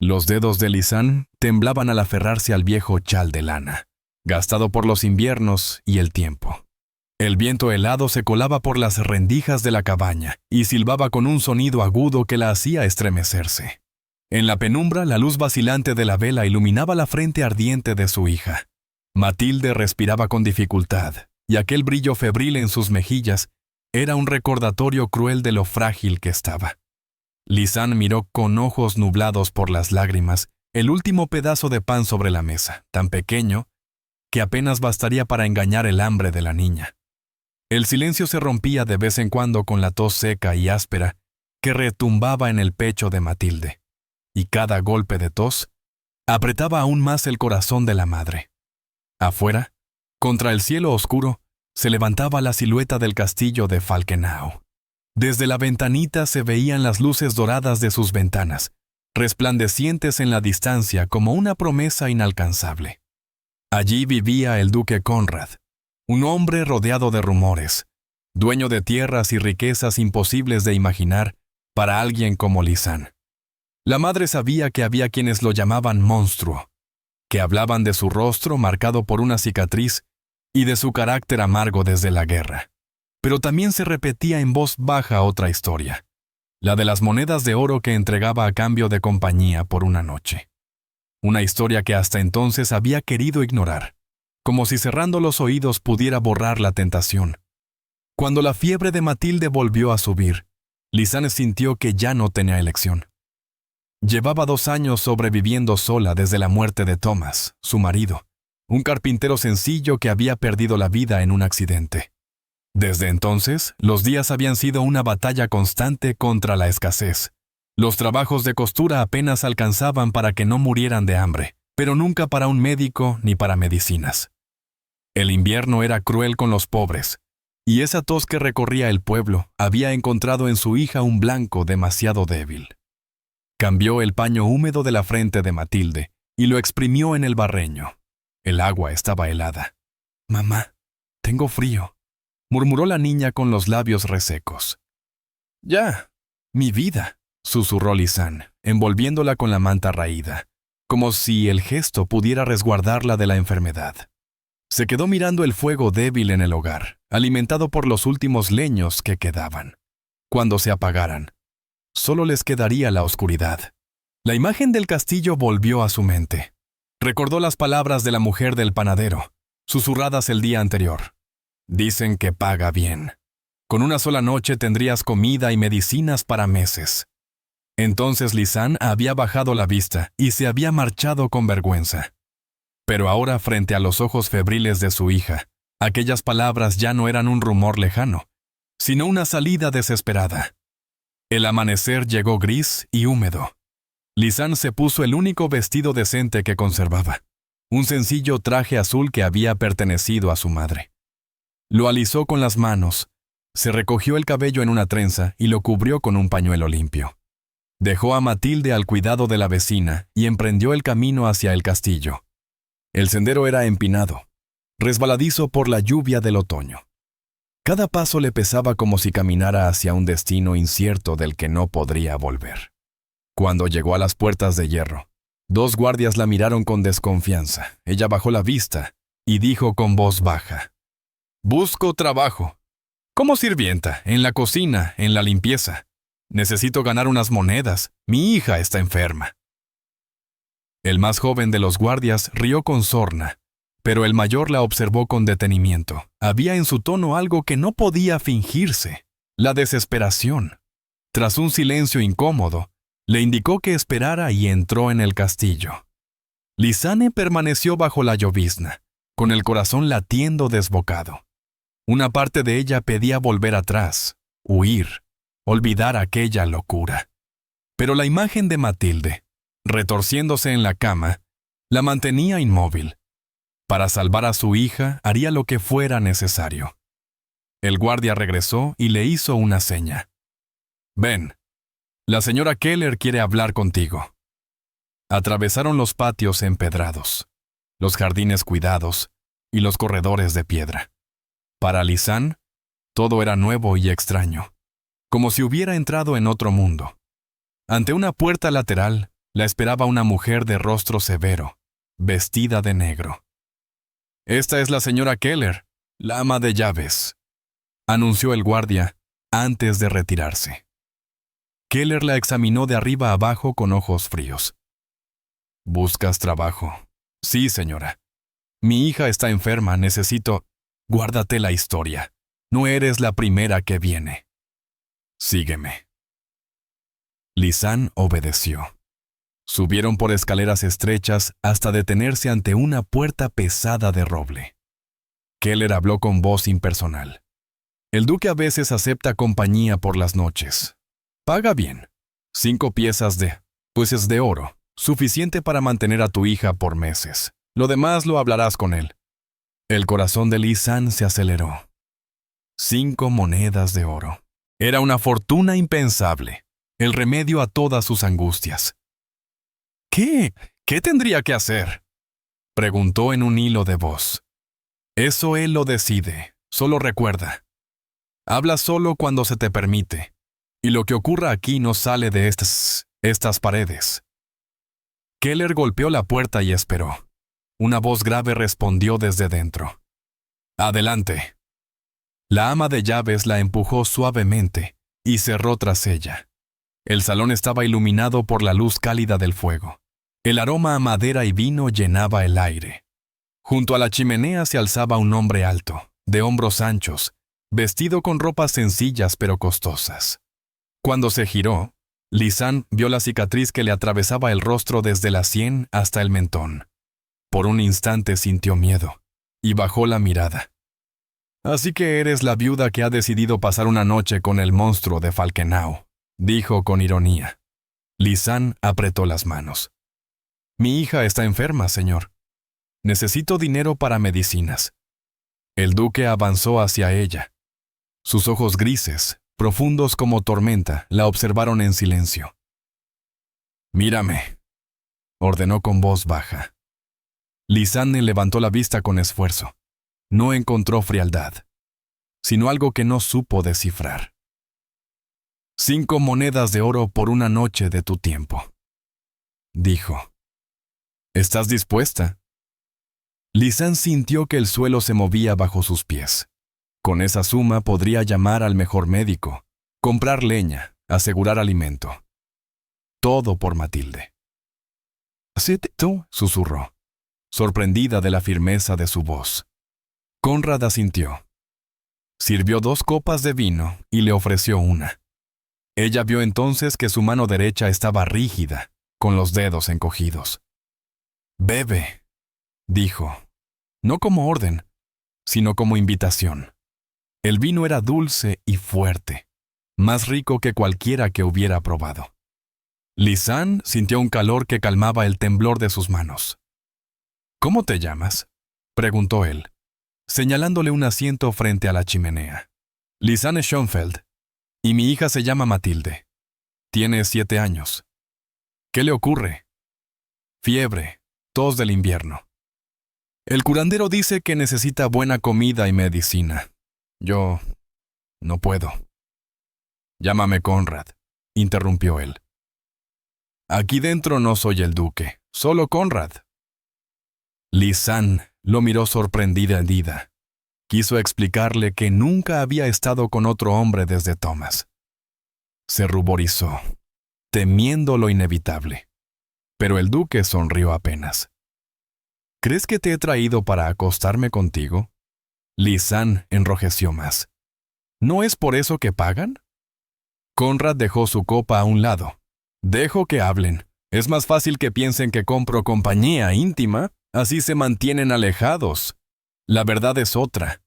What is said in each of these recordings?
Los dedos de Lisanne temblaban al aferrarse al viejo chal de lana, gastado por los inviernos y el tiempo. El viento helado se colaba por las rendijas de la cabaña y silbaba con un sonido agudo que la hacía estremecerse. En la penumbra, la luz vacilante de la vela iluminaba la frente ardiente de su hija. Matilde respiraba con dificultad, y aquel brillo febril en sus mejillas era un recordatorio cruel de lo frágil que estaba. Lisanne miró con ojos nublados por las lágrimas el último pedazo de pan sobre la mesa, tan pequeño que apenas bastaría para engañar el hambre de la niña. El silencio se rompía de vez en cuando con la tos seca y áspera que retumbaba en el pecho de Matilde, y cada golpe de tos apretaba aún más el corazón de la madre. Afuera, contra el cielo oscuro, se levantaba la silueta del castillo de Falkenau. Desde la ventanita se veían las luces doradas de sus ventanas, resplandecientes en la distancia como una promesa inalcanzable. Allí vivía el duque Conrad, un hombre rodeado de rumores, dueño de tierras y riquezas imposibles de imaginar para alguien como Lisanne. La madre sabía que había quienes lo llamaban monstruo, que hablaban de su rostro marcado por una cicatriz y de su carácter amargo desde la guerra. Pero también se repetía en voz baja otra historia, la de las monedas de oro que entregaba a cambio de compañía por una noche. Una historia que hasta entonces había querido ignorar, como si cerrando los oídos pudiera borrar la tentación. Cuando la fiebre de Matilde volvió a subir, Lisanne sintió que ya no tenía elección. Llevaba 2 años sobreviviendo sola desde la muerte de Thomas, su marido, un carpintero sencillo que había perdido la vida en un accidente. Desde entonces, los días habían sido una batalla constante contra la escasez. Los trabajos de costura apenas alcanzaban para que no murieran de hambre, pero nunca para un médico ni para medicinas. El invierno era cruel con los pobres, y esa tos que recorría el pueblo había encontrado en su hija un blanco demasiado débil. Cambió el paño húmedo de la frente de Matilde y lo exprimió en el barreño. El agua estaba helada. «Mamá, tengo frío», murmuró la niña con los labios resecos. «Ya, mi vida», susurró Lisanne, envolviéndola con la manta raída, como si el gesto pudiera resguardarla de la enfermedad. Se quedó mirando el fuego débil en el hogar, alimentado por los últimos leños que quedaban. Cuando se apagaran, solo les quedaría la oscuridad. La imagen del castillo volvió a su mente. Recordó las palabras de la mujer del panadero, susurradas el día anterior. «Dicen que paga bien. Con una sola noche tendrías comida y medicinas para meses». Entonces Lisanne había bajado la vista y se había marchado con vergüenza. Pero ahora, frente a los ojos febriles de su hija, aquellas palabras ya no eran un rumor lejano, sino una salida desesperada. El amanecer llegó gris y húmedo. Lisanne se puso el único vestido decente que conservaba, un sencillo traje azul que había pertenecido a su madre. Lo alisó con las manos, se recogió el cabello en una trenza y lo cubrió con un pañuelo limpio. Dejó a Matilde al cuidado de la vecina y emprendió el camino hacia el castillo. El sendero era empinado, resbaladizo por la lluvia del otoño. Cada paso le pesaba como si caminara hacia un destino incierto del que no podría volver. Cuando llegó a las puertas de hierro, 2 guardias la miraron con desconfianza. Ella bajó la vista y dijo con voz baja: «Busco trabajo. Como sirvienta, en la cocina, en la limpieza. Necesito ganar unas monedas. Mi hija está enferma». El más joven de los guardias rió con sorna, pero el mayor la observó con detenimiento. Había en su tono algo que no podía fingirse: la desesperación. Tras un silencio incómodo, le indicó que esperara y entró en el castillo. Lisanne permaneció bajo la llovizna, con el corazón latiendo desbocado. Una parte de ella pedía volver atrás, huir, olvidar aquella locura. Pero la imagen de Matilde, retorciéndose en la cama, la mantenía inmóvil. Para salvar a su hija, haría lo que fuera necesario. El guardia regresó y le hizo una seña. «Ven, la señora Keller quiere hablar contigo». Atravesaron los patios empedrados, los jardines cuidados y los corredores de piedra. Para Lisanne, todo era nuevo y extraño, como si hubiera entrado en otro mundo. Ante una puerta lateral, la esperaba una mujer de rostro severo, vestida de negro. «Esta es la señora Keller, la ama de llaves», anunció el guardia antes de retirarse. Keller la examinó de arriba a abajo con ojos fríos. «¿Buscas trabajo?» «Sí, señora. Mi hija está enferma, necesito...» «Guárdate la historia. No eres la primera que viene. Sígueme». Lisanne obedeció. Subieron por escaleras estrechas hasta detenerse ante una puerta pesada de roble. Keller habló con voz impersonal. «El duque a veces acepta compañía por las noches. Paga bien. 5 piezas de oro, suficiente para mantener a tu hija por meses. Lo demás lo hablarás con él». El corazón de Lisanne se aceleró. 5 monedas de oro. Era una fortuna impensable, el remedio a todas sus angustias. ¿Qué tendría que hacer?», preguntó en un hilo de voz. «Eso él lo decide, solo recuerda. Habla solo cuando se te permite, y lo que ocurra aquí no sale de estas paredes». Keller golpeó la puerta y esperó. Una voz grave respondió desde dentro. «Adelante». La ama de llaves la empujó suavemente y cerró tras ella. El salón estaba iluminado por la luz cálida del fuego. El aroma a madera y vino llenaba el aire. Junto a la chimenea se alzaba un hombre alto, de hombros anchos, vestido con ropas sencillas pero costosas. Cuando se giró, Lisanne vio la cicatriz que le atravesaba el rostro desde la sien hasta el mentón. Por un instante sintió miedo y bajó la mirada. «Así que eres la viuda que ha decidido pasar una noche con el monstruo de Falkenau», dijo con ironía. Lisanne apretó las manos. «Mi hija está enferma, señor. Necesito dinero para medicinas». El duque avanzó hacia ella. Sus ojos grises, profundos como tormenta, la observaron en silencio. «Mírame», ordenó con voz baja. Lisanne levantó la vista con esfuerzo. No encontró frialdad, sino algo que no supo descifrar. 5 monedas de oro por una noche de tu tiempo, dijo. ¿Estás dispuesta? Lisanne sintió que el suelo se movía bajo sus pies. Con esa suma podría llamar al mejor médico, comprar leña, asegurar alimento. Todo por Matilde. «¿Sí tú?», susurró, sorprendida de la firmeza de su voz. Conrad asintió. Sirvió 2 copas de vino y le ofreció una. Ella vio entonces que su mano derecha estaba rígida, con los dedos encogidos. «Bebe», dijo, no como orden, sino como invitación. El vino era dulce y fuerte, más rico que cualquiera que hubiera probado. Lisanne sintió un calor que calmaba el temblor de sus manos. «¿Cómo te llamas?», preguntó él, señalándole un asiento frente a la chimenea. «Lisanne Schoenfeld, y mi hija se llama Matilde. Tiene 7 años. ¿Qué le ocurre?» «Fiebre, tos del invierno. El curandero dice que necesita buena comida y medicina. Yo no puedo». «Llámame Conrad», interrumpió él. «Aquí dentro no soy el duque, solo Conrad». Lisanne lo miró sorprendida. Quiso explicarle que nunca había estado con otro hombre desde Thomas. Se ruborizó, temiendo lo inevitable. Pero el duque sonrió apenas. «¿Crees que te he traído para acostarme contigo?» Lisanne enrojeció más. «¿No es por eso que pagan?» Conrad dejó su copa a un lado. «Dejo que hablen. Es más fácil que piensen que compro compañía íntima. Así se mantienen alejados. La verdad es otra.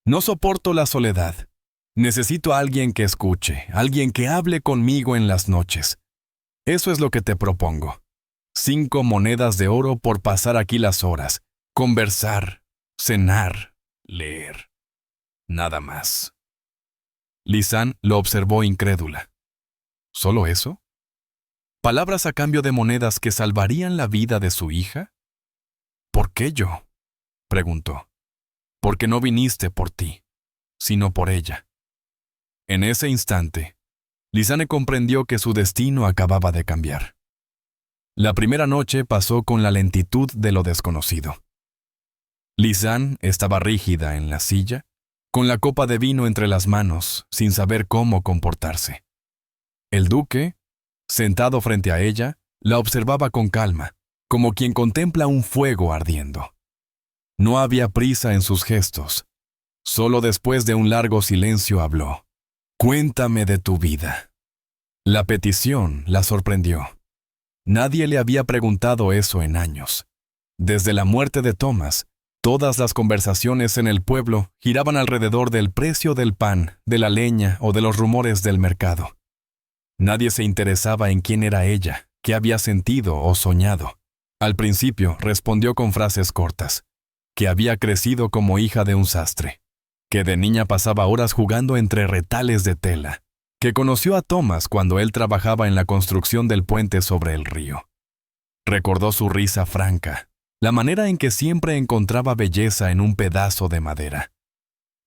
No soporto la soledad. Necesito a alguien que escuche, alguien que hable conmigo en las noches. Eso es lo que te propongo. 5 monedas de oro por pasar aquí las horas, conversar, cenar, leer. Nada más». Lisanne lo observó incrédula. ¿Solo eso? ¿Palabras a cambio de monedas que salvarían la vida de su hija? «¿Por qué yo?», preguntó. «Porque no viniste por ti, sino por ella». En ese instante, Lisanne comprendió que su destino acababa de cambiar. La primera noche pasó con la lentitud de lo desconocido. Lisanne estaba rígida en la silla, con la copa de vino entre las manos, sin saber cómo comportarse. El duque, sentado frente a ella, la observaba con calma, como quien contempla un fuego ardiendo. No había prisa en sus gestos. Solo después de un largo silencio habló. «Cuéntame de tu vida». La petición la sorprendió. Nadie le había preguntado eso en años. Desde la muerte de Thomas, todas las conversaciones en el pueblo giraban alrededor del precio del pan, de la leña o de los rumores del mercado. Nadie se interesaba en quién era ella, qué había sentido o soñado. Al principio respondió con frases cortas, que había crecido como hija de un sastre, que de niña pasaba horas jugando entre retales de tela, que conoció a Thomas cuando él trabajaba en la construcción del puente sobre el río. Recordó su risa franca, la manera en que siempre encontraba belleza en un pedazo de madera.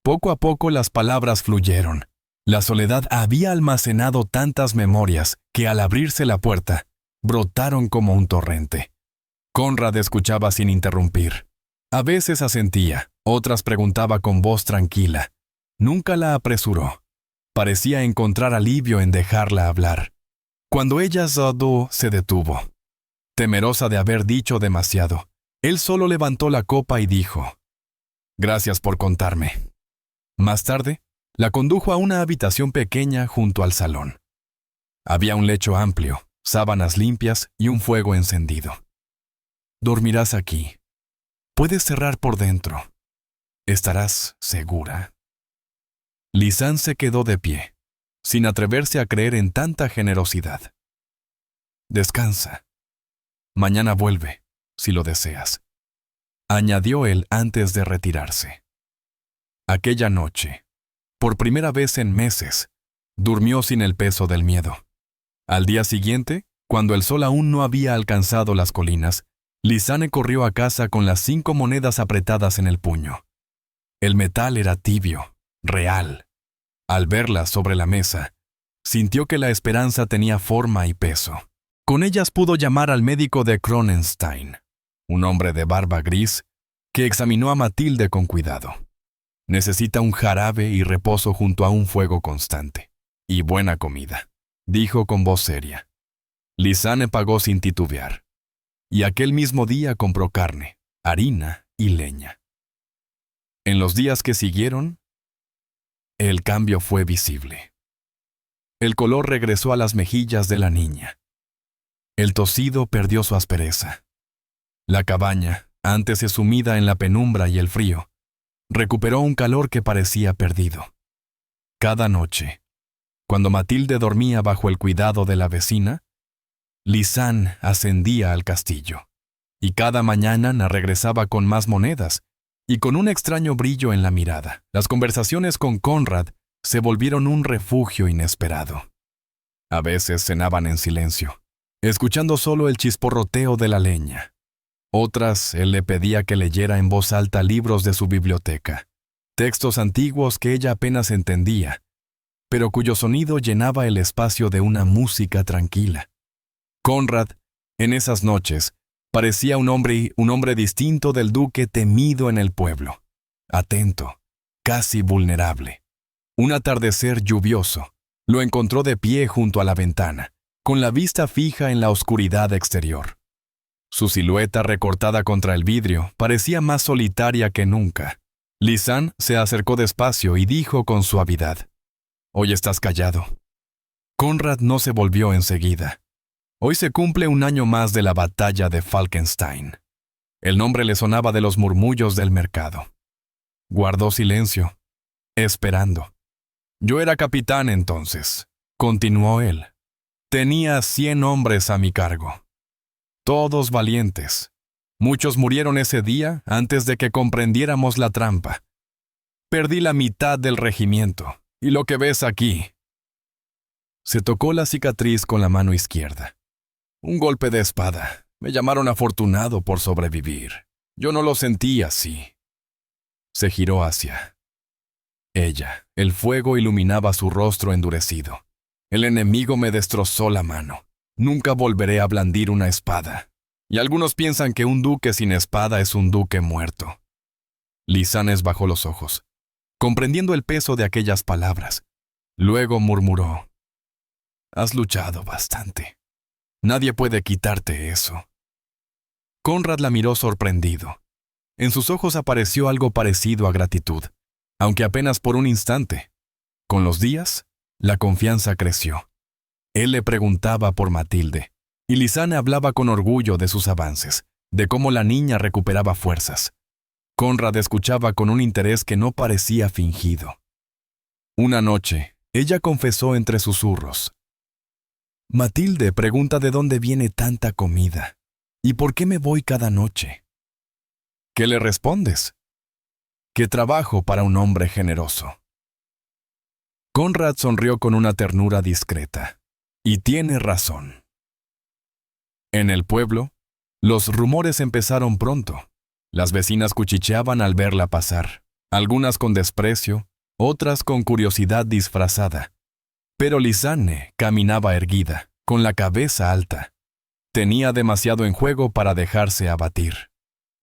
Poco a poco las palabras fluyeron. La soledad había almacenado tantas memorias que al abrirse la puerta, brotaron como un torrente. Conrad escuchaba sin interrumpir. A veces asentía, otras preguntaba con voz tranquila. Nunca la apresuró. Parecía encontrar alivio en dejarla hablar. Cuando ella se detuvo, temerosa de haber dicho demasiado, él solo levantó la copa y dijo: «Gracias por contarme». Más tarde, la condujo a una habitación pequeña junto al salón. Había un lecho amplio, sábanas limpias y un fuego encendido. «Dormirás aquí. Puedes cerrar por dentro. Estarás segura». Lisanne se quedó de pie, sin atreverse a creer en tanta generosidad. «Descansa. Mañana vuelve, si lo deseas», añadió él antes de retirarse. Aquella noche, por primera vez en meses, durmió sin el peso del miedo. Al día siguiente, cuando el sol aún no había alcanzado las colinas, Lisanne corrió a casa con las 5 monedas apretadas en el puño. El metal era tibio, real. Al verlas sobre la mesa, sintió que la esperanza tenía forma y peso. Con ellas pudo llamar al médico de Kronenstein, un hombre de barba gris, que examinó a Matilde con cuidado. «Necesita un jarabe y reposo junto a un fuego constante. Y buena comida», dijo con voz seria. Lisanne pagó sin titubear. Y aquel mismo día compró carne, harina y leña. En los días que siguieron, el cambio fue visible. El color regresó a las mejillas de la niña. El tosido perdió su aspereza. La cabaña, antes sumida en la penumbra y el frío, recuperó un calor que parecía perdido. Cada noche, cuando Matilde dormía bajo el cuidado de la vecina, Lisanne ascendía al castillo, y cada mañana regresaba con más monedas y con un extraño brillo en la mirada. Las conversaciones con Conrad se volvieron un refugio inesperado. A veces cenaban en silencio, escuchando solo el chisporroteo de la leña. Otras, él le pedía que leyera en voz alta libros de su biblioteca, textos antiguos que ella apenas entendía, pero cuyo sonido llenaba el espacio de una música tranquila. Conrad, en esas noches, parecía un hombre distinto del duque temido en el pueblo, atento, casi vulnerable. Un atardecer lluvioso, lo encontró de pie junto a la ventana, con la vista fija en la oscuridad exterior. Su silueta recortada contra el vidrio parecía más solitaria que nunca. Lisanne se acercó despacio y dijo con suavidad: «Hoy estás callado». Conrad no se volvió enseguida. Hoy se cumple un año más de la batalla de Falkenstein. El nombre le sonaba de los murmullos del mercado. Guardó silencio, esperando. «Yo era capitán entonces», continuó él. «Tenía 100 hombres a mi cargo. Todos valientes. Muchos murieron ese día antes de que comprendiéramos la trampa. Perdí la mitad del regimiento, y lo que ves aquí». Se tocó la cicatriz con la mano izquierda. «Un golpe de espada. Me llamaron afortunado por sobrevivir. Yo no lo sentí así». Se giró hacia ella. El fuego iluminaba su rostro endurecido. «El enemigo me destrozó la mano. Nunca volveré a blandir una espada. Y algunos piensan que un duque sin espada es un duque muerto. Lisanes bajó los ojos, comprendiendo el peso de aquellas palabras. Luego murmuró: «Has luchado bastante. Nadie puede quitarte eso». Conrad la miró sorprendido. En sus ojos apareció algo parecido a gratitud, aunque apenas por un instante. Con los días, la confianza creció. Él le preguntaba por Matilde, y Lisane hablaba con orgullo de sus avances, de cómo la niña recuperaba fuerzas. Conrad escuchaba con un interés que no parecía fingido. Una noche, ella confesó entre susurros: «Matilde pregunta de dónde viene tanta comida, y por qué me voy cada noche». ¿Qué le respondes? Que trabajo para un hombre generoso. Conrad sonrió con una ternura discreta. Y tiene razón. En el pueblo, los rumores empezaron pronto. Las vecinas cuchicheaban al verla pasar, algunas con desprecio, otras con curiosidad disfrazada. Pero Lisane caminaba erguida, con la cabeza alta. Tenía demasiado en juego para dejarse abatir.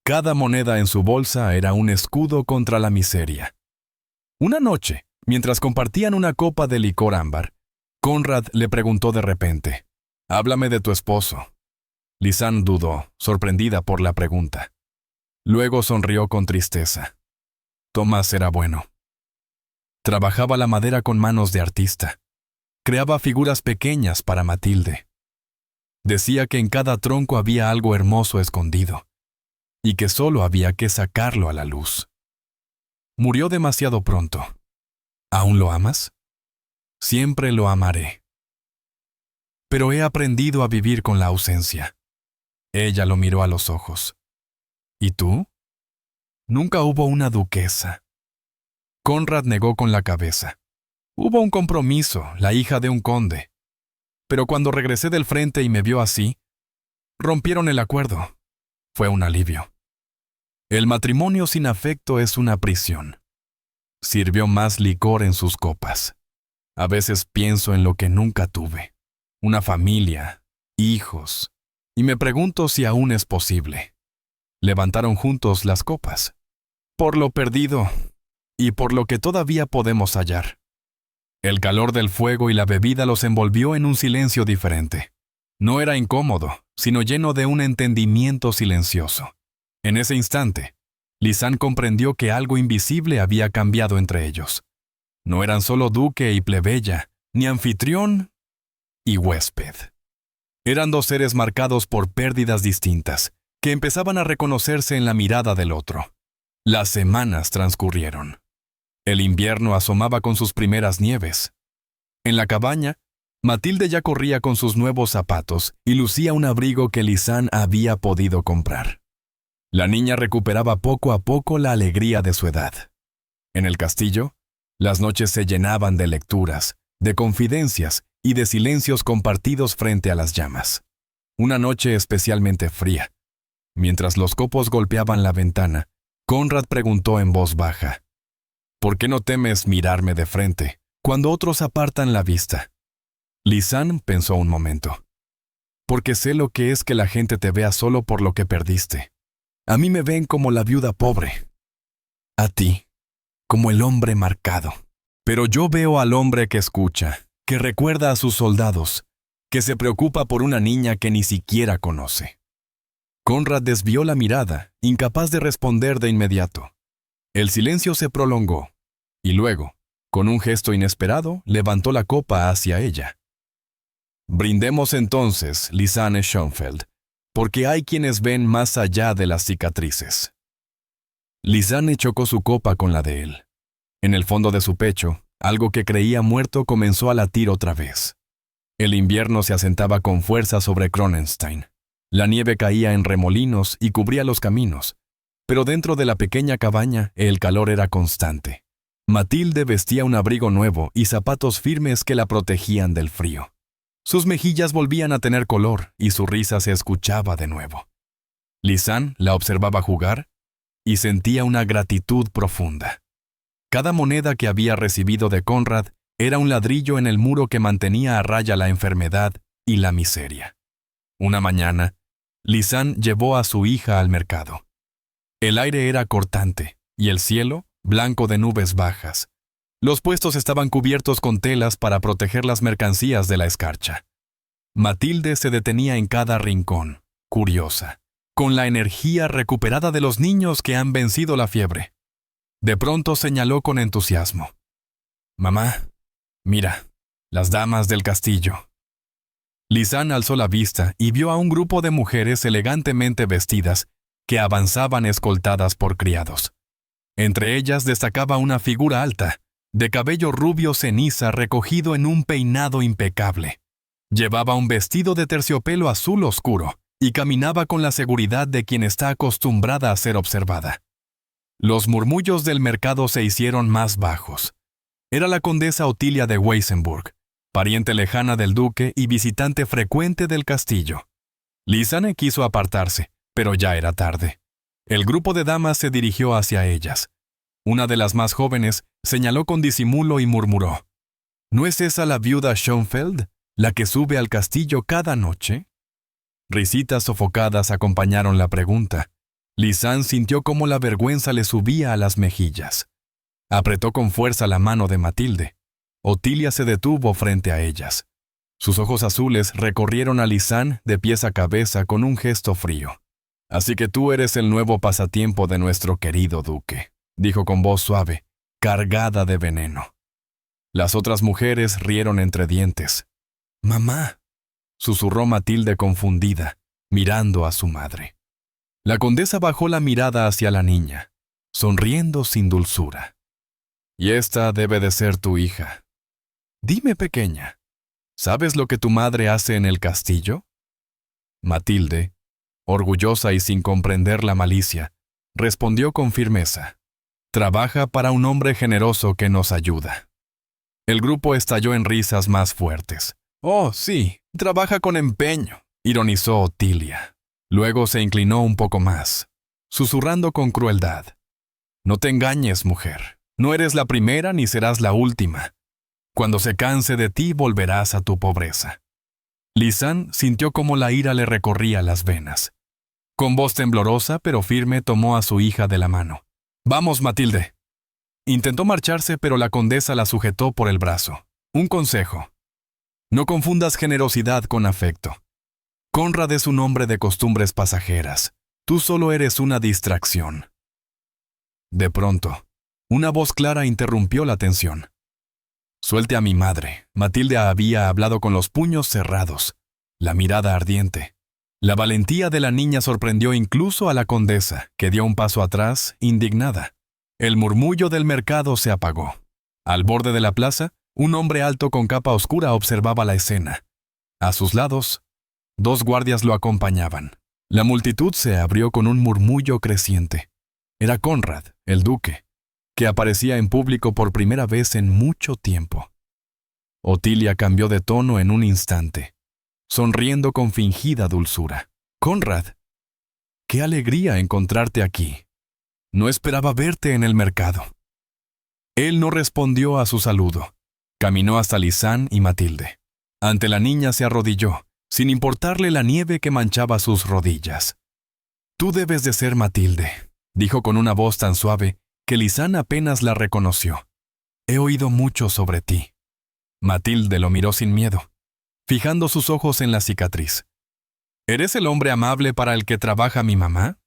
Cada moneda en su bolsa era un escudo contra la miseria. Una noche, mientras compartían una copa de licor ámbar, Conrad le preguntó de repente: «Háblame de tu esposo». Lisane dudó, sorprendida por la pregunta. Luego sonrió con tristeza. Tomás era bueno. Trabajaba la madera con manos de artista. Creaba figuras pequeñas para Matilde. Decía que en cada tronco había algo hermoso escondido, y que solo había que sacarlo a la luz. Murió demasiado pronto. ¿Aún lo amas? Siempre lo amaré. Pero he aprendido a vivir con la ausencia. Ella lo miró a los ojos. ¿Y tú? Nunca hubo una duquesa. Conrad negó con la cabeza. Hubo un compromiso, la hija de un conde. Pero cuando regresé del frente y me vio así, rompieron el acuerdo. Fue un alivio. El matrimonio sin afecto es una prisión. Sirvió más licor en sus copas. A veces pienso en lo que nunca tuve. Una familia, hijos, y me pregunto si aún es posible. Levantaron juntos las copas. Por lo perdido y por lo que todavía podemos hallar. El calor del fuego y la bebida los envolvió en un silencio diferente. No era incómodo, sino lleno de un entendimiento silencioso. En ese instante, Lisane comprendió que algo invisible había cambiado entre ellos. No eran solo duque y plebeya, ni anfitrión y huésped. Eran dos seres marcados por pérdidas distintas, que empezaban a reconocerse en la mirada del otro. Las semanas transcurrieron. El invierno asomaba con sus primeras nieves. En la cabaña, Matilde ya corría con sus nuevos zapatos y lucía un abrigo que Lisane había podido comprar. La niña recuperaba poco a poco la alegría de su edad. En el castillo, las noches se llenaban de lecturas, de confidencias y de silencios compartidos frente a las llamas. Una noche especialmente fría. Mientras los copos golpeaban la ventana, Conrad preguntó en voz baja: «¿Por qué no temes mirarme de frente, cuando otros apartan la vista?» Lisane pensó un momento. «Porque sé lo que es que la gente te vea solo por lo que perdiste. A mí me ven como la viuda pobre. A ti, como el hombre marcado. Pero yo veo al hombre que escucha, que recuerda a sus soldados, que se preocupa por una niña que ni siquiera conoce». Conrad desvió la mirada, incapaz de responder de inmediato. El silencio se prolongó, y luego, con un gesto inesperado, levantó la copa hacia ella. «Brindemos entonces, Lisane Schoenfeld, porque hay quienes ven más allá de las cicatrices». Lisane chocó su copa con la de él. En el fondo de su pecho, algo que creía muerto comenzó a latir otra vez. El invierno se asentaba con fuerza sobre Kronenstein. La nieve caía en remolinos y cubría los caminos, pero dentro de la pequeña cabaña el calor era constante. Matilde vestía un abrigo nuevo y zapatos firmes que la protegían del frío. Sus mejillas volvían a tener color y su risa se escuchaba de nuevo. Lisane la observaba jugar y sentía una gratitud profunda. Cada moneda que había recibido de Conrad era un ladrillo en el muro que mantenía a raya la enfermedad y la miseria. Una mañana, Lisanne llevó a su hija al mercado. El aire era cortante y el cielo blanco de nubes bajas. Los puestos estaban cubiertos con telas para proteger las mercancías de la escarcha. Matilde se detenía en cada rincón, curiosa, con la energía recuperada de los niños que han vencido la fiebre. De pronto señaló con entusiasmo: «Mamá, mira, las damas del castillo». Lisanne alzó la vista y vio a un grupo de mujeres elegantemente vestidas que avanzaban escoltadas por criados. Entre ellas destacaba una figura alta, de cabello rubio ceniza recogido en un peinado impecable. Llevaba un vestido de terciopelo azul oscuro y caminaba con la seguridad de quien está acostumbrada a ser observada. Los murmullos del mercado se hicieron más bajos. Era la condesa Otilia de Weissenburg, pariente lejana del duque y visitante frecuente del castillo. Lisanne quiso apartarse, pero ya era tarde. El grupo de damas se dirigió hacia ellas. Una de las más jóvenes señaló con disimulo y murmuró: «¿No es esa la viuda Schoenfeld, la que sube al castillo cada noche?». Risitas sofocadas acompañaron la pregunta. Lisanne sintió cómo la vergüenza le subía a las mejillas. Apretó con fuerza la mano de Matilde. Otilia se detuvo frente a ellas. Sus ojos azules recorrieron a Lisanne de pies a cabeza con un gesto frío. «Así que tú eres el nuevo pasatiempo de nuestro querido duque», dijo con voz suave, cargada de veneno. Las otras mujeres rieron entre dientes. «Mamá», susurró Matilde confundida, mirando a su madre. La condesa bajó la mirada hacia la niña, sonriendo sin dulzura. «Y esta debe de ser tu hija. Dime, pequeña, ¿sabes lo que tu madre hace en el castillo?». Matilde, orgullosa y sin comprender la malicia, respondió con firmeza: «Trabaja para un hombre generoso que nos ayuda». El grupo estalló en risas más fuertes. «Oh, sí, trabaja con empeño», ironizó Otilia. Luego se inclinó un poco más, susurrando con crueldad: «No te engañes, mujer. No eres la primera ni serás la última. Cuando se canse de ti, volverás a tu pobreza». Lisanne sintió cómo la ira le recorría las venas. Con voz temblorosa pero firme tomó a su hija de la mano. «Vamos, Matilde». Intentó marcharse, pero la condesa la sujetó por el brazo. «Un consejo. No confundas generosidad con afecto. Conrad es un hombre de costumbres pasajeras. Tú solo eres una distracción». De pronto, una voz clara interrumpió la tensión. «Suelte a mi madre». Matilde había hablado con los puños cerrados, la mirada ardiente. La valentía de la niña sorprendió incluso a la condesa, que dio un paso atrás, indignada. El murmullo del mercado se apagó. Al borde de la plaza, un hombre alto con capa oscura observaba la escena. A sus lados, 2 guardias lo acompañaban. La multitud se abrió con un murmullo creciente. Era Conrad, el duque, que aparecía en público por primera vez en mucho tiempo. Otilia cambió de tono en un instante, sonriendo con fingida dulzura. «Conrad, qué alegría encontrarte aquí. No esperaba verte en el mercado». Él no respondió a su saludo. Caminó hasta Lisanne y Matilde. Ante la niña se arrodilló, sin importarle la nieve que manchaba sus rodillas. «Tú debes de ser Matilde», dijo con una voz tan suave que Lisanne apenas la reconoció. «He oído mucho sobre ti». Matilde lo miró sin miedo, fijando sus ojos en la cicatriz. «¿Eres el hombre amable para el que trabaja mi mamá?».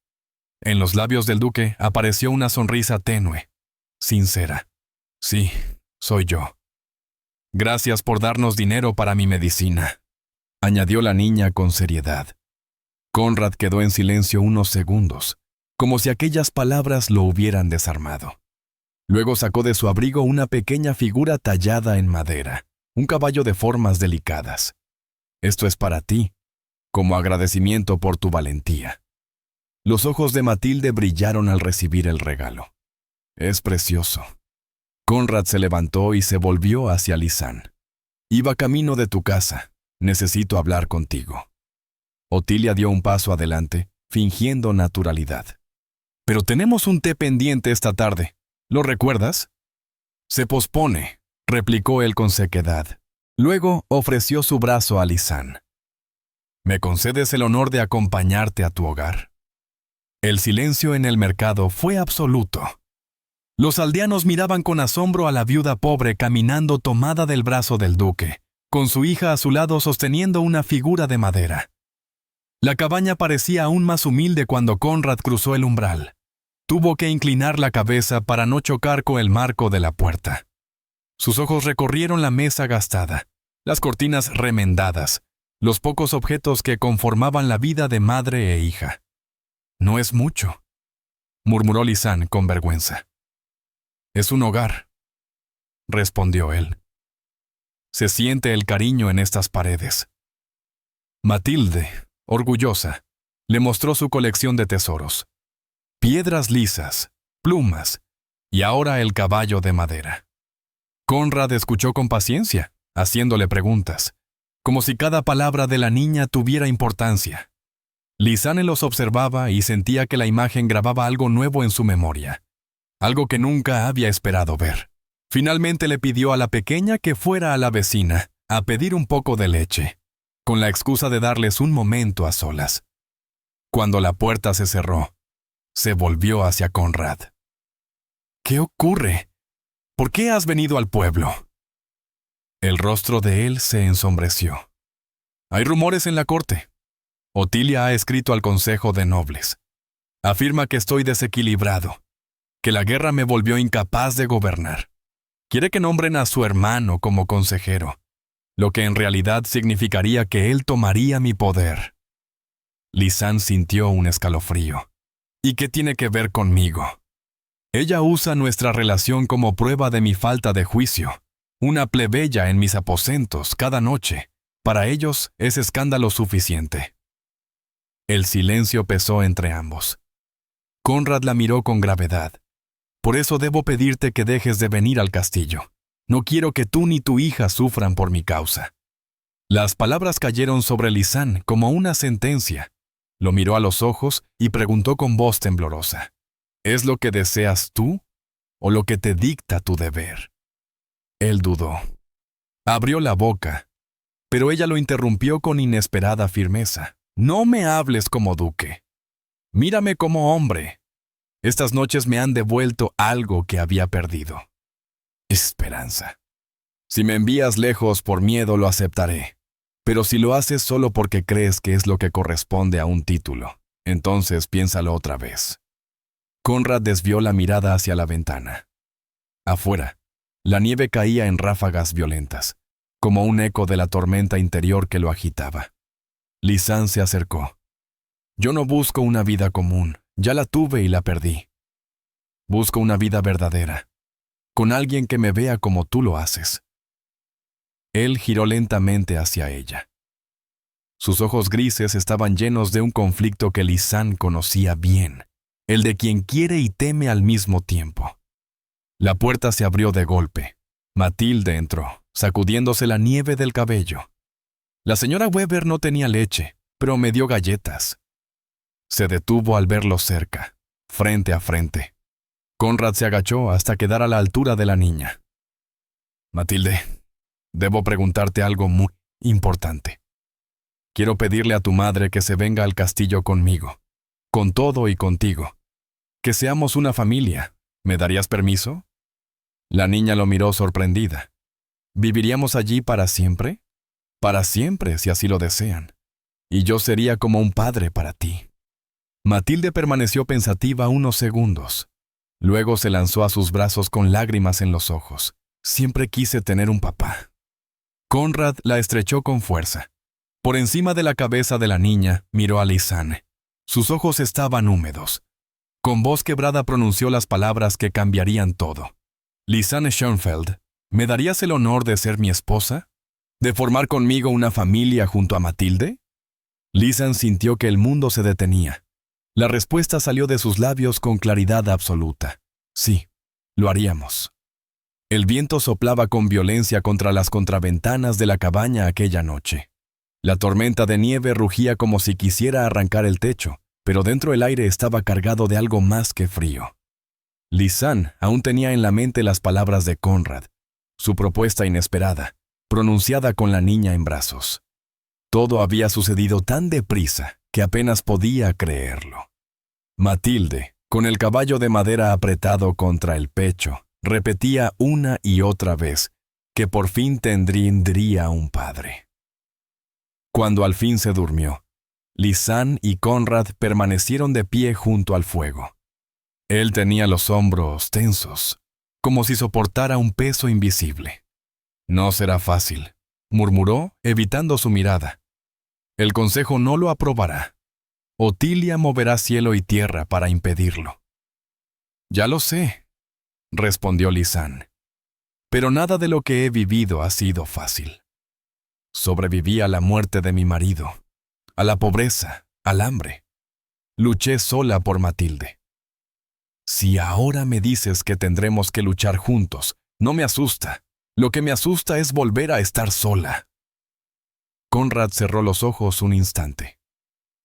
En los labios del duque apareció una sonrisa tenue, sincera. «Sí, soy yo. Gracias por darnos dinero para mi medicina», añadió la niña con seriedad. Conrad quedó en silencio unos segundos, como si aquellas palabras lo hubieran desarmado. Luego sacó de su abrigo una pequeña figura tallada en madera, un caballo de formas delicadas. «Esto es para ti, como agradecimiento por tu valentía». Los ojos de Matilde brillaron al recibir el regalo. «Es precioso». Conrad se levantó y se volvió hacia Lisanne. «Iba camino de tu casa. Necesito hablar contigo». Otilia dio un paso adelante, fingiendo naturalidad. «Pero tenemos un té pendiente esta tarde. ¿Lo recuerdas?». «Se pospone», replicó él con sequedad. Luego ofreció su brazo a Lisanne. ¿Me concedes el honor de acompañarte a tu hogar? El silencio en el mercado fue absoluto. Los aldeanos miraban con asombro a la viuda pobre caminando tomada del brazo del duque, con su hija a su lado sosteniendo una figura de madera. La cabaña parecía aún más humilde cuando Conrad cruzó el umbral. Tuvo que inclinar la cabeza para no chocar con el marco de la puerta. Sus ojos recorrieron la mesa gastada, las cortinas remendadas, los pocos objetos que conformaban la vida de madre e hija. «No es mucho», murmuró Lisanne con vergüenza. «Es un hogar», respondió él. «Se siente el cariño en estas paredes». Matilde, orgullosa, le mostró su colección de tesoros. Piedras lisas, plumas, y ahora el caballo de madera. Conrad escuchó con paciencia, haciéndole preguntas, como si cada palabra de la niña tuviera importancia. Lisanne los observaba y sentía que la imagen grababa algo nuevo en su memoria, algo que nunca había esperado ver. Finalmente le pidió a la pequeña que fuera a la vecina a pedir un poco de leche, con la excusa de darles un momento a solas. Cuando la puerta se cerró, se volvió hacia Conrad. «¿Qué ocurre? ¿Por qué has venido al pueblo?» El rostro de él se ensombreció. «Hay rumores en la corte. Otilia ha escrito al Consejo de Nobles. Afirma que estoy desequilibrado, que la guerra me volvió incapaz de gobernar. Quiere que nombren a su hermano como consejero, lo que en realidad significaría que él tomaría mi poder». Lisanne sintió un escalofrío. «¿Y qué tiene que ver conmigo?» Ella usa nuestra relación como prueba de mi falta de juicio. Una plebeya en mis aposentos cada noche. Para ellos es escándalo suficiente. El silencio pesó entre ambos. Conrad la miró con gravedad. «Por eso debo pedirte que dejes de venir al castillo. No quiero que tú ni tu hija sufran por mi causa». Las palabras cayeron sobre Lisanne como una sentencia. Lo miró a los ojos y preguntó con voz temblorosa: «¿Es lo que deseas tú o lo que te dicta tu deber?» Él dudó. Abrió la boca, pero ella lo interrumpió con inesperada firmeza. «No me hables como duque. Mírame como hombre. Estas noches me han devuelto algo que había perdido. Esperanza. Si me envías lejos por miedo, lo aceptaré. Pero si lo haces solo porque crees que es lo que corresponde a un título, entonces piénsalo otra vez». Conrad desvió la mirada hacia la ventana. Afuera, la nieve caía en ráfagas violentas, como un eco de la tormenta interior que lo agitaba. Lisanne se acercó. «Yo no busco una vida común, ya la tuve y la perdí. Busco una vida verdadera, con alguien que me vea como tú lo haces». Él giró lentamente hacia ella. Sus ojos grises estaban llenos de un conflicto que Lisanne conocía bien, el de quien quiere y teme al mismo tiempo. La puerta se abrió de golpe. Matilde entró, sacudiéndose la nieve del cabello. La señora Weber no tenía leche, pero me dio galletas. Se detuvo al verlo cerca, frente a frente. Conrad se agachó hasta quedar a la altura de la niña. «Matilde, debo preguntarte algo muy importante. Quiero pedirle a tu madre que se venga al castillo conmigo, con todo y contigo. Que seamos una familia. ¿Me darías permiso?» La niña lo miró sorprendida. «¿Viviríamos allí para siempre?» «Para siempre, si así lo desean. Y yo sería como un padre para ti». Matilde permaneció pensativa unos segundos. Luego se lanzó a sus brazos con lágrimas en los ojos. «Siempre quise tener un papá». Conrad la estrechó con fuerza. Por encima de la cabeza de la niña, miró a Lisanne. Sus ojos estaban húmedos. Con voz quebrada pronunció las palabras que cambiarían todo. «Lisanne Schoenfeld, ¿me darías el honor de ser mi esposa? ¿De formar conmigo una familia junto a Matilde?» Lisanne sintió que el mundo se detenía. La respuesta salió de sus labios con claridad absoluta. «Sí, lo haríamos». El viento soplaba con violencia contra las contraventanas de la cabaña aquella noche. La tormenta de nieve rugía como si quisiera arrancar el techo, pero dentro el aire estaba cargado de algo más que frío. Lisanne aún tenía en la mente las palabras de Conrad, su propuesta inesperada, pronunciada con la niña en brazos. Todo había sucedido tan deprisa que apenas podía creerlo. Matilde, con el caballo de madera apretado contra el pecho, repetía una y otra vez que por fin tendría un padre. Cuando al fin se durmió, Lisann y Conrad permanecieron de pie junto al fuego. Él tenía los hombros tensos, como si soportara un peso invisible. «No será fácil», murmuró, evitando su mirada. «El consejo no lo aprobará. Otilia moverá cielo y tierra para impedirlo». «Ya lo sé», respondió Lisann. «Pero nada de lo que he vivido ha sido fácil. Sobreviví a la muerte de mi marido, a la pobreza, al hambre. Luché sola por Matilde. Si ahora me dices que tendremos que luchar juntos, no me asusta. Lo que me asusta es volver a estar sola». Conrad cerró los ojos un instante.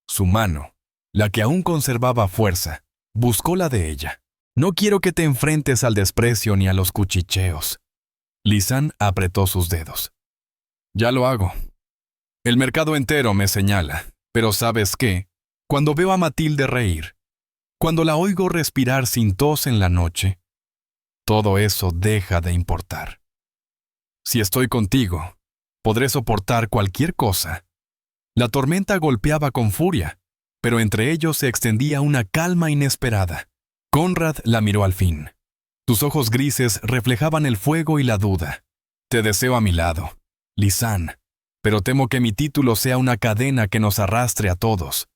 Su mano, la que aún conservaba fuerza, buscó la de ella. «No quiero que te enfrentes al desprecio ni a los cuchicheos». Lisann apretó sus dedos. «Ya lo hago. El mercado entero me señala, pero ¿sabes qué? Cuando veo a Matilde reír, cuando la oigo respirar sin tos en la noche, todo eso deja de importar. Si estoy contigo, podré soportar cualquier cosa». La tormenta golpeaba con furia, pero entre ellos se extendía una calma inesperada. Conrad la miró al fin. Sus ojos grises reflejaban el fuego y la duda. «Te deseo a mi lado, Lisann, pero temo que mi título sea una cadena que nos arrastre a todos».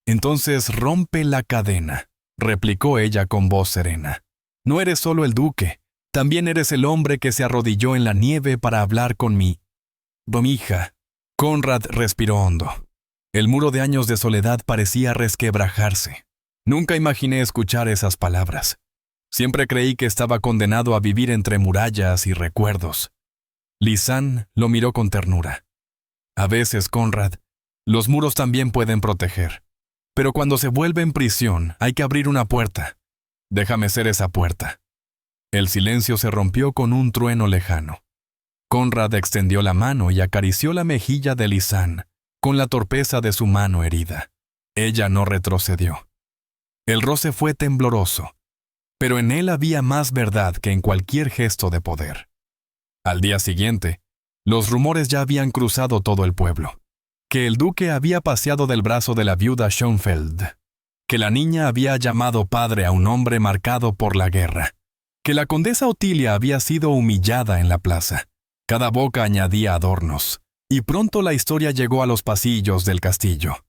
«Entonces rompe la cadena», replicó ella con voz serena. «No eres solo el duque, también eres el hombre que se arrodilló en la nieve para hablar con mi hija». Conrad respiró hondo. El muro de años de soledad parecía resquebrajarse. Nunca imaginé escuchar esas palabras. Siempre creí que estaba condenado a vivir entre murallas y recuerdos. Lisann lo miró con ternura. «A veces, Conrad, los muros también pueden proteger. Pero cuando se vuelven prisión, hay que abrir una puerta. Déjame ser esa puerta». El silencio se rompió con un trueno lejano. Conrad extendió la mano y acarició la mejilla de Lisann, con la torpeza de su mano herida. Ella no retrocedió. El roce fue tembloroso, pero en él había más verdad que en cualquier gesto de poder. Al día siguiente, los rumores ya habían cruzado todo el pueblo. Que el duque había paseado del brazo de la viuda Schönfeld, que la niña había llamado padre a un hombre marcado por la guerra, que la condesa Otilia había sido humillada en la plaza. Cada boca añadía adornos, y pronto la historia llegó a los pasillos del castillo.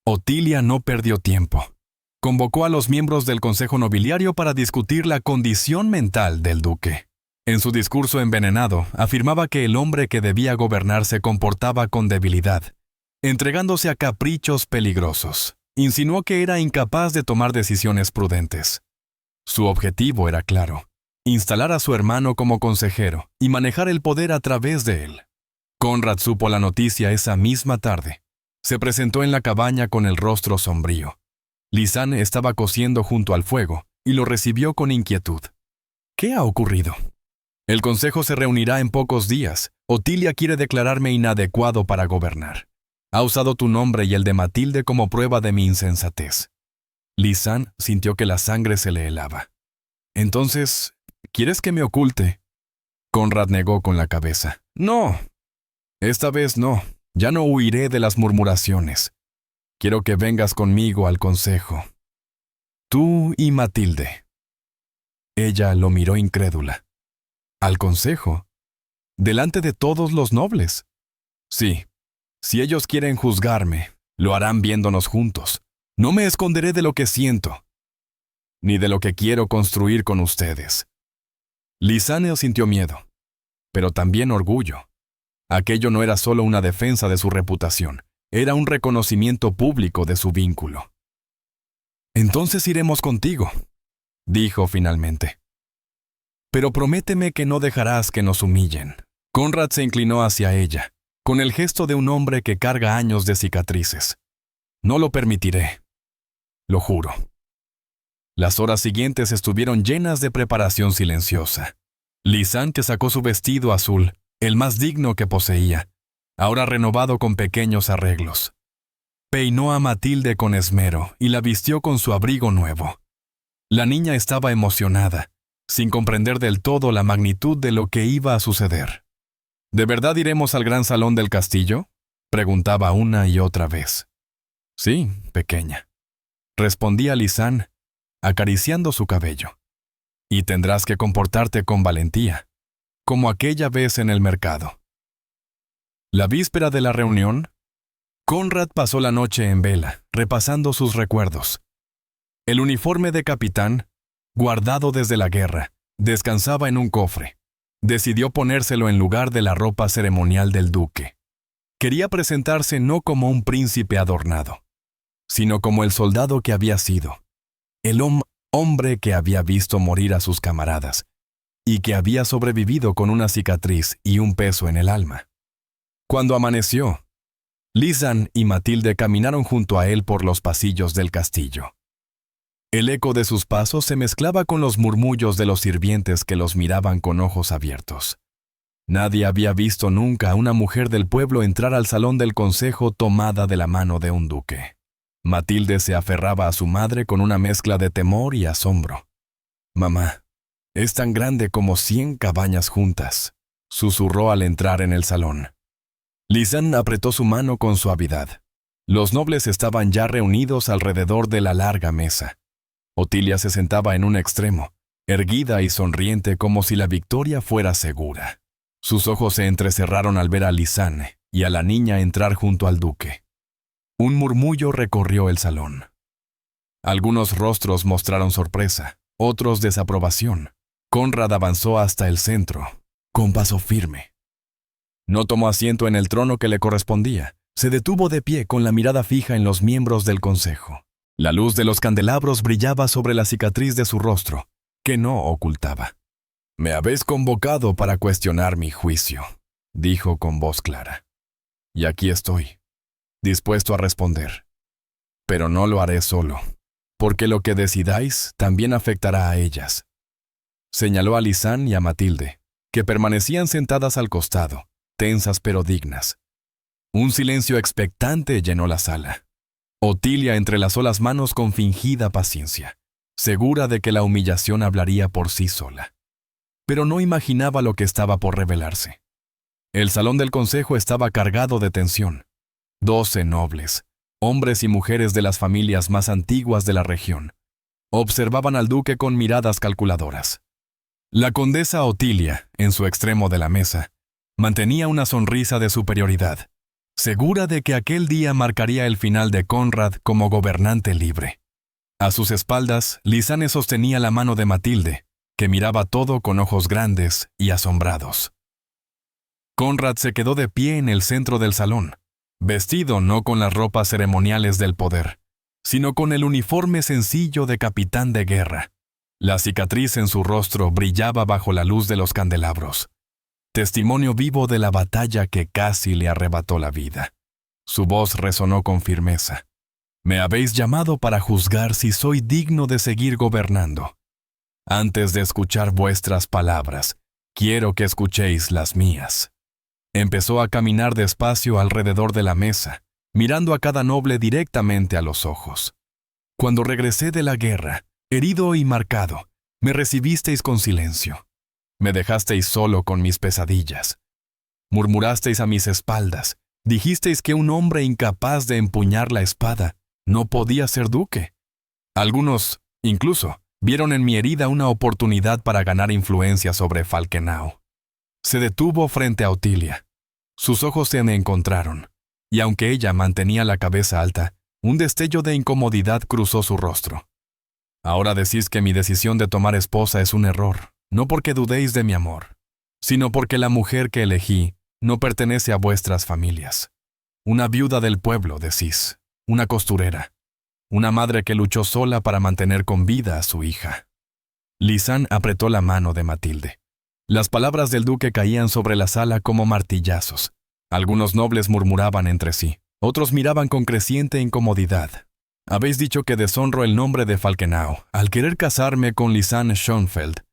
Otilia no perdió tiempo. Convocó a los miembros del consejo nobiliario para discutir la condición mental del duque. En su discurso envenenado, afirmaba que el hombre que debía gobernar se comportaba con debilidad, entregándose a caprichos peligrosos. Insinuó que era incapaz de tomar decisiones prudentes. Su objetivo era claro: instalar a su hermano como consejero y manejar el poder a través de él. Conrad supo la noticia esa misma tarde. Se presentó en la cabaña con el rostro sombrío. Lisann estaba cociendo junto al fuego y lo recibió con inquietud. «¿Qué ha ocurrido?» «El consejo se reunirá en pocos días. Otilia quiere declararme inadecuado para gobernar. Ha usado tu nombre y el de Matilde como prueba de mi insensatez». Lisann sintió que la sangre se le helaba. «Entonces, ¿quieres que me oculte?» Conrad negó con la cabeza. «No, esta vez no. Ya no huiré de las murmuraciones. Quiero que vengas conmigo al consejo. Tú y Matilde». Ella lo miró incrédula. «¿Al consejo? ¿Delante de todos los nobles?» «Sí. Si ellos quieren juzgarme, lo harán viéndonos juntos. No me esconderé de lo que siento, ni de lo que quiero construir con ustedes». Lisann sintió miedo, pero también orgullo. Aquello no era solo una defensa de su reputación, era un reconocimiento público de su vínculo. «Entonces iremos contigo», dijo finalmente. «Pero prométeme que no dejarás que nos humillen». Conrad se inclinó hacia ella, con el gesto de un hombre que carga años de cicatrices. «No lo permitiré. Lo juro». Las horas siguientes estuvieron llenas de preparación silenciosa. Lisann sacó su vestido azul, el más digno que poseía. ahora renovado con pequeños arreglos. Peinó a Matilde con esmero y la vistió con su abrigo nuevo. La niña estaba emocionada, sin comprender del todo la magnitud de lo que iba a suceder. ¿De verdad iremos al gran salón del castillo?, preguntaba una y otra vez. Sí, pequeña, respondía Lisán, acariciando su cabello. Y tendrás que comportarte con valentía, como aquella vez en el mercado. La víspera de la reunión, Conrad pasó la noche en vela, repasando sus recuerdos. El uniforme de capitán, guardado desde la guerra, descansaba en un cofre. Decidió ponérselo en lugar de la ropa ceremonial del duque. Quería presentarse no como un príncipe adornado, sino como el soldado que había sido, el hombre que había visto morir a sus camaradas, y que había sobrevivido con una cicatriz y un peso en el alma. Cuando amaneció, Lisán y Matilde caminaron junto a él por los pasillos del castillo. El eco de sus pasos se mezclaba con los murmullos de los sirvientes que los miraban con ojos abiertos. Nadie había visto nunca a una mujer del pueblo entrar al salón del consejo tomada de la mano de un duque. Matilde se aferraba a su madre con una mezcla de temor y asombro. «Mamá, es tan grande como 100 cabañas juntas», susurró al entrar en el salón. Lisán apretó su mano con suavidad. Los nobles estaban ya reunidos alrededor de la larga mesa. Otilia se sentaba en un extremo, erguida y sonriente como si la victoria fuera segura. Sus ojos se entrecerraron al ver a Lisán y a la niña entrar junto al duque. Un murmullo recorrió el salón. Algunos rostros mostraron sorpresa, otros desaprobación. Conrad avanzó hasta el centro, con paso firme. No tomó asiento en el trono que le correspondía. Se detuvo de pie con la mirada fija en los miembros del consejo. La luz de los candelabros brillaba sobre la cicatriz de su rostro, que no ocultaba. «Me habéis convocado para cuestionar mi juicio», dijo con voz clara. «Y aquí estoy, dispuesto a responder. Pero no lo haré solo, porque lo que decidáis también afectará a ellas». Señaló a Lisán y a Matilde, que permanecían sentadas al costado, tensas pero dignas. Un silencio expectante llenó la sala. Otilia entrelazó las manos con fingida paciencia, segura de que la humillación hablaría por sí sola. Pero no imaginaba lo que estaba por revelarse. El salón del consejo estaba cargado de tensión. 12 nobles, hombres y mujeres de las familias más antiguas de la región, observaban al duque con miradas calculadoras. La condesa Otilia, en su extremo de la mesa, mantenía una sonrisa de superioridad, segura de que aquel día marcaría el final de Conrad como gobernante libre. A sus espaldas, Lisane sostenía la mano de Matilde, que miraba todo con ojos grandes y asombrados. Conrad se quedó de pie en el centro del salón, vestido no con las ropas ceremoniales del poder, sino con el uniforme sencillo de capitán de guerra. La cicatriz en su rostro brillaba bajo la luz de los candelabros, testimonio vivo de la batalla que casi le arrebató la vida. Su voz resonó con firmeza. «Me habéis llamado para juzgar si soy digno de seguir gobernando. Antes de escuchar vuestras palabras, quiero que escuchéis las mías». Empezó a caminar despacio alrededor de la mesa, mirando a cada noble directamente a los ojos. «Cuando regresé de la guerra, herido y marcado, me recibisteis con silencio. Me dejasteis solo con mis pesadillas. Murmurasteis a mis espaldas, dijisteis que un hombre incapaz de empuñar la espada no podía ser duque. Algunos, incluso, vieron en mi herida una oportunidad para ganar influencia sobre Falkenau». Se detuvo frente a Otilia. Sus ojos se encontraron, y aunque ella mantenía la cabeza alta, un destello de incomodidad cruzó su rostro. «Ahora decís que mi decisión de tomar esposa es un error, no porque dudéis de mi amor, sino porque la mujer que elegí no pertenece a vuestras familias. Una viuda del pueblo, decís, una costurera, una madre que luchó sola para mantener con vida a su hija». Lisán apretó la mano de Matilde. Las palabras del duque caían sobre la sala como martillazos. Algunos nobles murmuraban entre sí, otros miraban con creciente incomodidad. «Habéis dicho que deshonro el nombre de Falkenau al querer casarme con Lisán Schönfeld.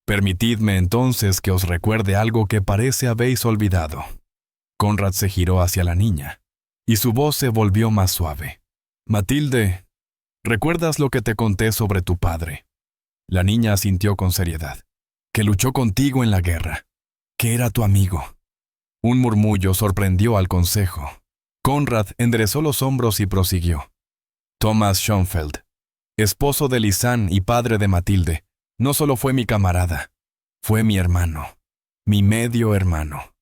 Permitidme entonces que os recuerde algo que parece habéis olvidado. Conrad se giró hacia la niña, y su voz se volvió más suave. «Matilde, ¿recuerdas lo que te conté sobre tu padre?» La niña asintió con seriedad. «Que luchó contigo en la guerra, que era tu amigo». Un murmullo sorprendió al consejo. Conrad enderezó los hombros y prosiguió. «Thomas Schoenfeld, esposo de Lisann y padre de Matilde, no solo fue mi camarada, fue mi hermano, mi medio hermano,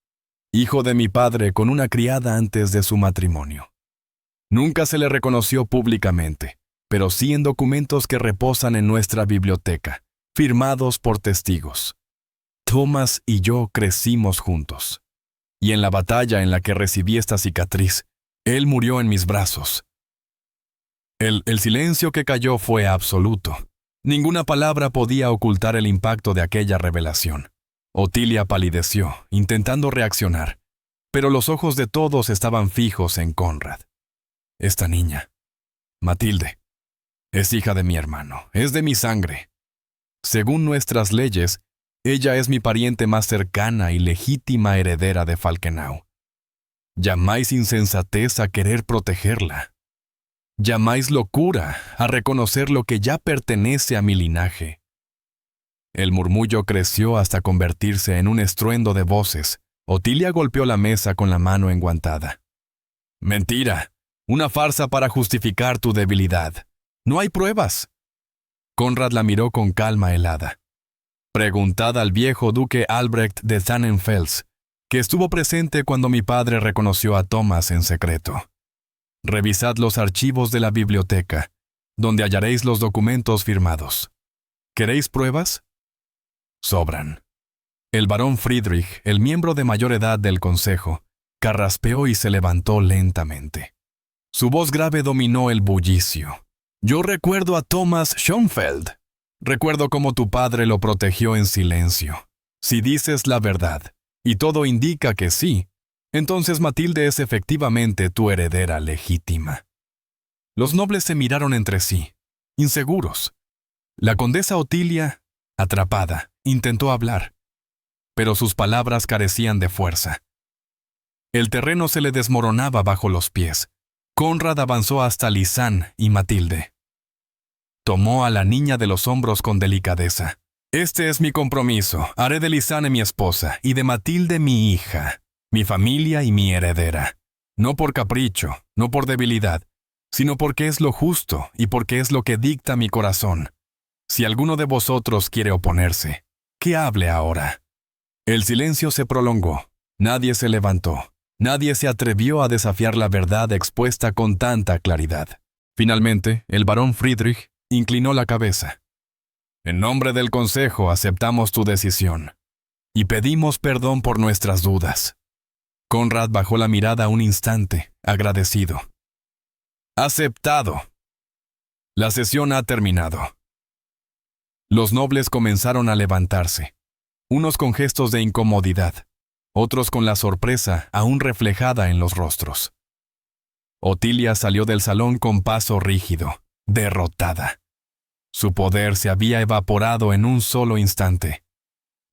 hijo de mi padre con una criada antes de su matrimonio. Nunca se le reconoció públicamente, pero sí en documentos que reposan en nuestra biblioteca, firmados por testigos. Thomas y yo crecimos juntos. Y en la batalla en la que recibí esta cicatriz, él murió en mis brazos. El silencio que cayó fue absoluto. Ninguna palabra podía ocultar el impacto de aquella revelación. Otilia palideció, intentando reaccionar, pero los ojos de todos estaban fijos en Conrad. Esta niña, Matilde, es hija de mi hermano, es de mi sangre. Según nuestras leyes, ella es mi pariente más cercana y legítima heredera de Falkenau. Llamáis insensatez a querer protegerla. Llamáis locura a reconocer lo que ya pertenece a mi linaje. El murmullo creció hasta convertirse en un estruendo de voces. Otilia golpeó la mesa con la mano enguantada. «Mentira, una farsa para justificar tu debilidad. No hay pruebas». Conrad la miró con calma helada. «Preguntad al viejo duque Albrecht de Tannenfels, que estuvo presente cuando mi padre reconoció a Thomas en secreto. Revisad los archivos de la biblioteca, donde hallaréis los documentos firmados. ¿Queréis pruebas? Sobran». El barón Friedrich, el miembro de mayor edad del consejo, carraspeó y se levantó lentamente. Su voz grave dominó el bullicio. «Yo recuerdo a Thomas Schoenfeld. Recuerdo cómo tu padre lo protegió en silencio. Si dices la verdad, y todo indica que sí, entonces Matilde es efectivamente tu heredera legítima». Los nobles se miraron entre sí, inseguros. La condesa Otilia, atrapada, intentó hablar, pero sus palabras carecían de fuerza. El terreno se le desmoronaba bajo los pies. Conrad avanzó hasta Lisann y Matilde. Tomó a la niña de los hombros con delicadeza. «Este es mi compromiso. Haré de Lisann mi esposa y de Matilde mi hija, mi familia y mi heredera. No por capricho, no por debilidad, sino porque es lo justo y porque es lo que dicta mi corazón. Si alguno de vosotros quiere oponerse, que hable ahora». El silencio se prolongó. Nadie se levantó. Nadie se atrevió a desafiar la verdad expuesta con tanta claridad. Finalmente, el barón Friedrich inclinó la cabeza. «En nombre del consejo aceptamos tu decisión y pedimos perdón por nuestras dudas». Conrad bajó la mirada un instante, agradecido. «Aceptado. La sesión ha terminado». Los nobles comenzaron a levantarse, unos con gestos de incomodidad, otros con la sorpresa aún reflejada en los rostros. Otilia salió del salón con paso rígido, derrotada. Su poder se había evaporado en un solo instante.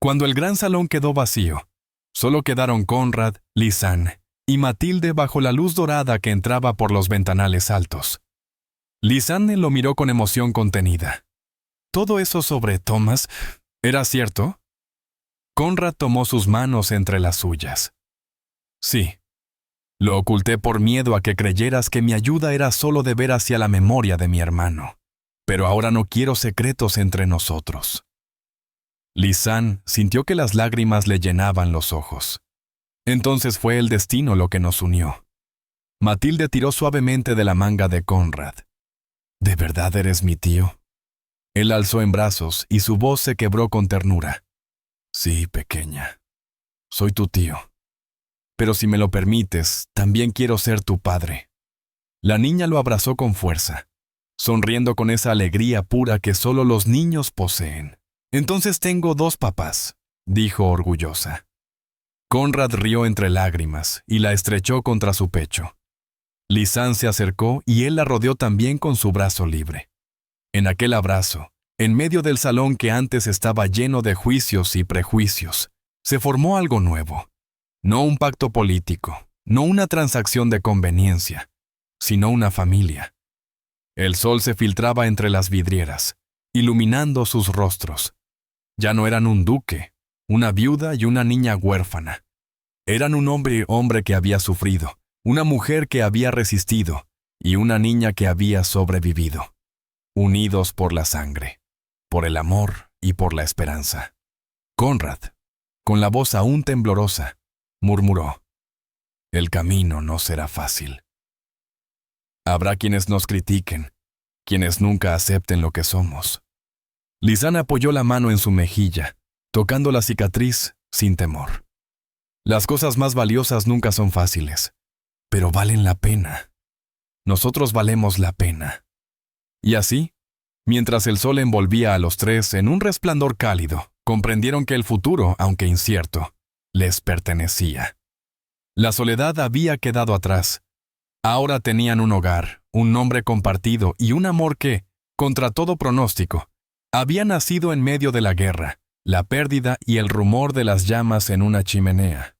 Cuando el gran salón quedó vacío, solo quedaron Conrad, Lisann y Matilde bajo la luz dorada que entraba por los ventanales altos. Lisann lo miró con emoción contenida. ¿Todo eso sobre Thomas era cierto? Conrad tomó sus manos entre las suyas. «Sí. Lo oculté por miedo a que creyeras que mi ayuda era solo deber hacia la memoria de mi hermano. Pero ahora no quiero secretos entre nosotros». Lisann sintió que las lágrimas le llenaban los ojos. Entonces fue el destino lo que nos unió. Matilde tiró suavemente de la manga de Conrad. «¿De verdad eres mi tío?» Él alzó en brazos y su voz se quebró con ternura. «Sí, pequeña. Soy tu tío. Pero si me lo permites, también quiero ser tu padre». La niña lo abrazó con fuerza, sonriendo con esa alegría pura que solo los niños poseen. «Entonces tengo dos papás», dijo orgullosa. Conrad rió entre lágrimas y la estrechó contra su pecho. Lisann se acercó y él la rodeó también con su brazo libre. En aquel abrazo, en medio del salón que antes estaba lleno de juicios y prejuicios, se formó algo nuevo. No un pacto político, no una transacción de conveniencia, sino una familia. El sol se filtraba entre las vidrieras, iluminando sus rostros. Ya no eran un duque, una viuda y una niña huérfana. Eran un hombre que había sufrido, una mujer que había resistido y una niña que había sobrevivido, unidos por la sangre, por el amor y por la esperanza. Conrad, con la voz aún temblorosa, murmuró: «El camino no será fácil. Habrá quienes nos critiquen, quienes nunca acepten lo que somos». Lizana apoyó la mano en su mejilla, tocando la cicatriz sin temor. Las cosas más valiosas nunca son fáciles, pero valen la pena. Nosotros valemos la pena. Y así, mientras el sol envolvía a los tres en un resplandor cálido, comprendieron que el futuro, aunque incierto, les pertenecía. La soledad había quedado atrás. Ahora tenían un hogar, un nombre compartido y un amor que, contra todo pronóstico, había nacido en medio de la guerra, la pérdida y el rumor de las llamas en una chimenea.